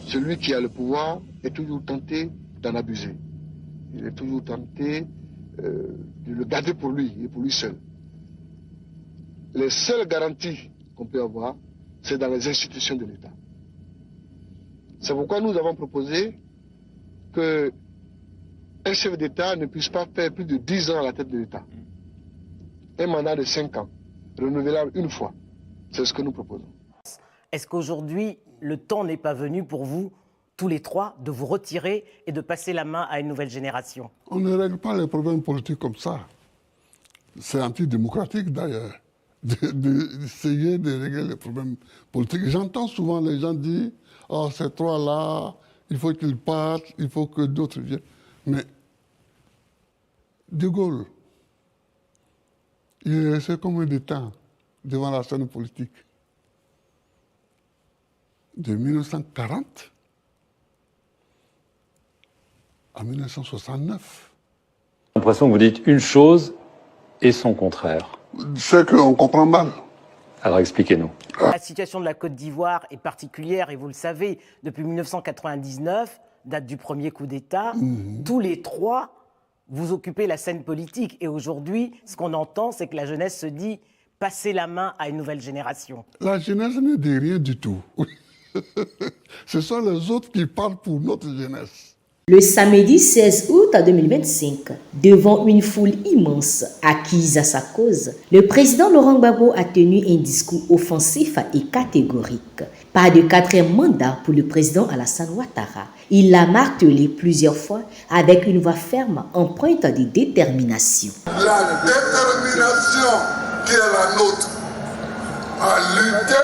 celui qui a le pouvoir est toujours tenté d'en abuser. Il est toujours tenté de le garder pour lui et pour lui seul. Les seules garanties qu'on peut avoir, c'est dans les institutions de l'État. C'est pourquoi nous avons proposé qu'un chef d'État ne puisse pas faire plus de 10 ans à la tête de l'État. Un mandat de 5 ans, renouvelable une fois. C'est ce que nous proposons. Est-ce qu'aujourd'hui, le temps n'est pas venu pour vous, tous les trois, de vous retirer et de passer la main à une nouvelle génération? On ne règle pas les problèmes politiques comme ça. C'est antidémocratique d'ailleurs, d'essayer de régler les problèmes politiques. J'entends souvent les gens dire « Oh, ces trois-là, il faut qu'ils partent, il faut que d'autres viennent. » Mais De Gaulle, il est resté combien de temps devant la scène politique? De 1940 à 1969. J'ai l'impression que vous dites une chose et son contraire. C'est qu'on comprend mal. Alors expliquez-nous. La situation de la Côte d'Ivoire est particulière et vous le savez, depuis 1999, date du premier coup d'État, tous les trois, vous occupez la scène politique. Et aujourd'hui, ce qu'on entend, c'est que la jeunesse se dit « passer la main à une nouvelle génération ». La jeunesse ne dit rien du tout. Ce sont les autres qui parlent pour notre jeunesse. Le samedi 16 août 2025, devant une foule immense acquise à sa cause, le président Laurent Gbagbo a tenu un discours offensif et catégorique. Pas de quatrième mandat pour le président Alassane Ouattara. Il l'a martelé plusieurs fois avec une voix ferme, empreinte de détermination. La détermination qui est la nôtre à lutter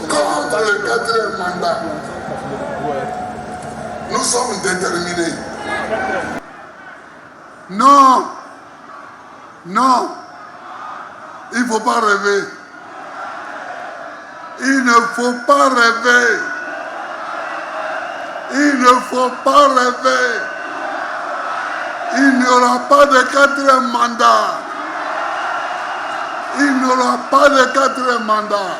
contre le quatrième mandat. Nous sommes déterminés. Non, non, il ne faut pas rêver. Il ne faut pas rêver. Il ne faut pas rêver. Il n'y aura pas de quatrième mandat. Il n'y aura pas de quatrième mandat.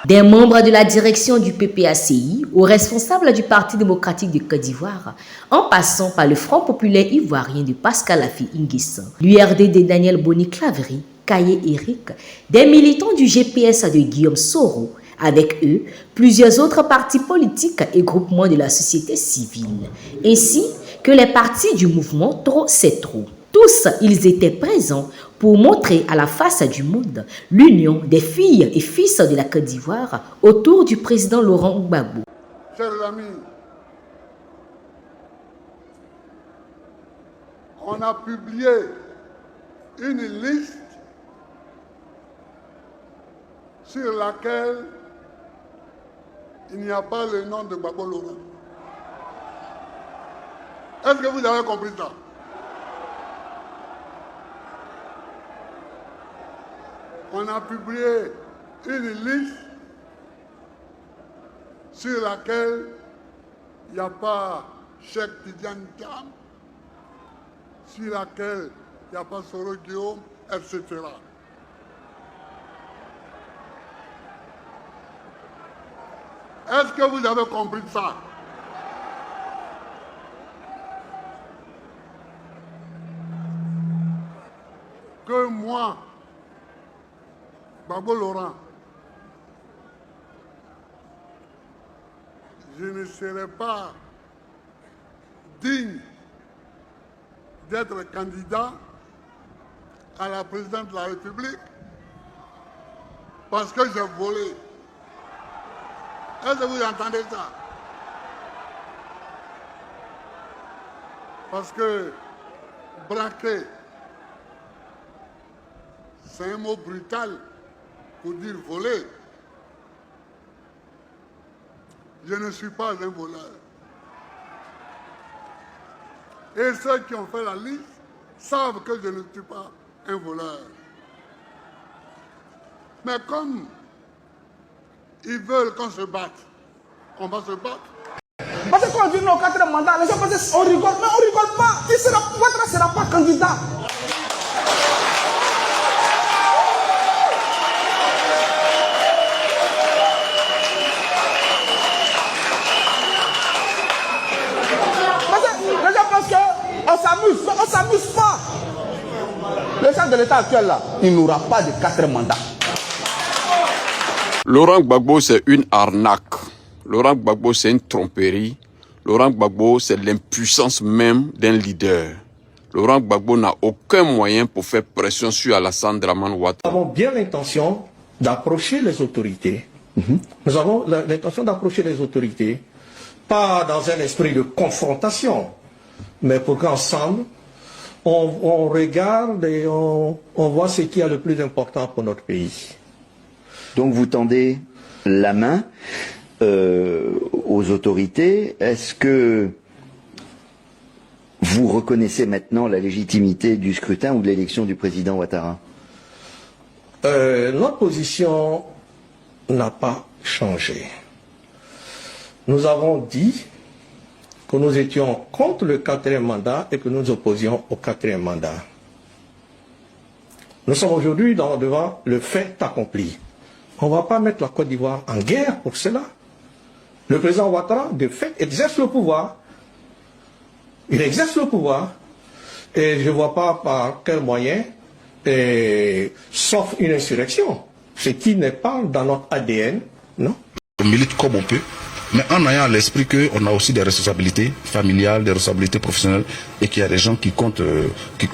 Des membres de la direction du PPACI aux responsables du Parti démocratique de Côte d'Ivoire, en passant par le Front populaire ivoirien de Pascal Affi N'Guessan, l'URD de Daniel Boni-Claverie, Kaye Eric, des militants du GPS de Guillaume Soro, avec eux, plusieurs autres partis politiques et groupements de la société civile, ainsi que les partis du mouvement Trop c'est trop. Tous, ils étaient présents pour montrer à la face du monde l'union des filles et fils de la Côte d'Ivoire autour du président Laurent Gbagbo. Chers amis, on a publié une liste sur laquelle il n'y a pas le nom de Gbagbo Laurent. Est-ce que vous avez compris ça? On a publié une liste sur laquelle il n'y a pas Cheikh Tidiane Thiam, sur laquelle il n'y a pas Soro Guillaume, etc. Est-ce que vous avez compris ça? Que moi, Gbagbo Laurent, je ne serai pas digne d'être candidat à la présidence de la République parce que j'ai volé. Est-ce que vous entendez ça? Parce que braquer, c'est un mot brutal pour dire voler. Je ne suis pas un voleur. Et ceux qui ont fait la liste savent que je ne suis pas un voleur. Mais comme ils veulent qu'on se batte, on va se battre. Parce que quand on dit non au quatrième mandat, les gens pensent qu'on rigole, mais on ne rigole pas. Ouattara ne sera pas candidat. s'amuse, mais on ne s'amuse pas. Le chef de l'État actuel là, il n'aura pas de 4 mandats. Laurent Gbagbo, c'est une arnaque. Laurent Gbagbo, c'est une tromperie. Laurent Gbagbo, c'est l'impuissance même d'un leader. Laurent Gbagbo n'a aucun moyen pour faire pression sur Alassane Dramane Ouattara. Nous avons bien l'intention d'approcher les autorités. Nous avons l'intention d'approcher les autorités, pas dans un esprit de confrontation, mais pour qu'ensemble, on regarde et on voit ce qui est le plus important pour notre pays. Donc vous tendez la main aux autorités. Est-ce que vous reconnaissez maintenant la légitimité du scrutin ou de l'élection du président Ouattara? Notre position n'a pas changé. Nous avons dit que nous étions contre le 4e mandat et que nous nous opposions au 4e mandat. Nous sommes aujourd'hui devant le fait accompli. On ne va pas mettre la Côte d'Ivoire en guerre pour cela. Le président Ouattara, de fait, exerce le pouvoir. Il exerce le pouvoir. Et je ne vois pas par quel moyen, sauf une insurrection. Ce qui n'est pas dans notre ADN, non? On milite comme on peut, mais en ayant à l'esprit qu'on a aussi des responsabilités familiales, des responsabilités professionnelles, et qu'il y a des gens qui comptent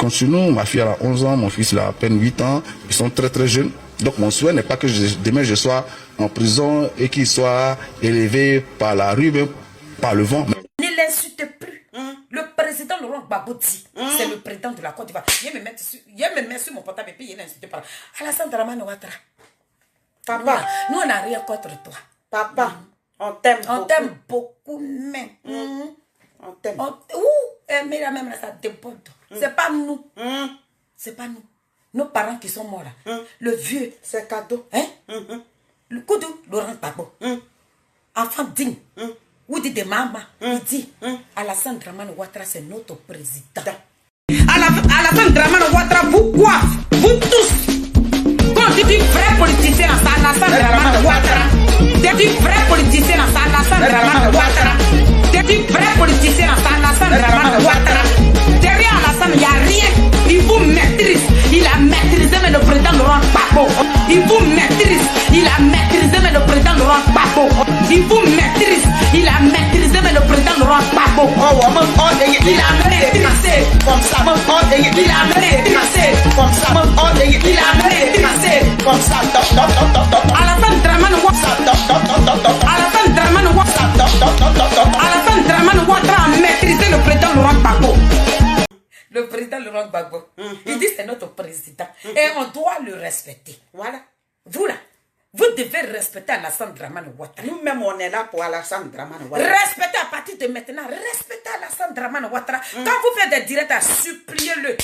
sur nous. Ma fille a 11 ans, mon fils a à peine 8 ans, ils sont très très jeunes. Donc mon souhait n'est pas que demain je sois en prison et qu'il soit élevé par la rue, même par le vent. Ne l'insulte plus. Le président Laurent Gbagbo dit, c'est le président de la Côte d'Ivoire. Il me met sur mon portable et puis il insulte par Alassane Dramane Ouattara. Papa, nous on n'a rien contre toi. Papa, on t'aime beaucoup. On t'aime beaucoup, mais... On t'aime. Mais là même, ça déborde. C'est pas nous. C'est pas nous. Nos parents qui sont morts là. Le vieux. C'est cadeau. Hein? Le coup de Laurent Gbagbo. Enfant digne. Ou dit de maman. Il dit, Alassane Dramane Ouattara, c'est notre président. Alassane Dramane Ouattara, vous quoi? Vous tous. Quand tu dis vrai politicien, c'est Alassane Dramane Ouattara. Tu dis vrai politicien, c'est Alassane Dramane Ouattara. Tu dis vrai politicien, c'est Alassane Dramane Ouattara. Derrière Alassane, il n'y a rien. Il vous maîtrise. Il a maîtrisé, mais le président Laurent Gbagbo. Il vous maîtrise. Il a maîtrisé, mais le président Laurent Gbagbo. Il vous maîtrise. Il a maîtrisé, mais le président Laurent Gbagbo. Il a maîtrisé. Comme ça. Il a maîtrisé. Comme ça. Il a maîtrisé. Comme ça. Alassane Dramane Ouattara. Alassane Dramane Ouattara. Alassane Dramane Ouattara a maîtrisé le président Laurent Gbagbo. Le président Laurent Gbagbo, il dit c'est notre président. Et on doit le respecter. Voilà. Vous là, vous devez respecter Alassane Dramane Ouattara. Nous-mêmes, on est là pour Alassane Dramane Ouattara. Respectez à partir de maintenant, respectez Alassane Dramane Ouattara. Quand vous faites des directs, suppliez-le.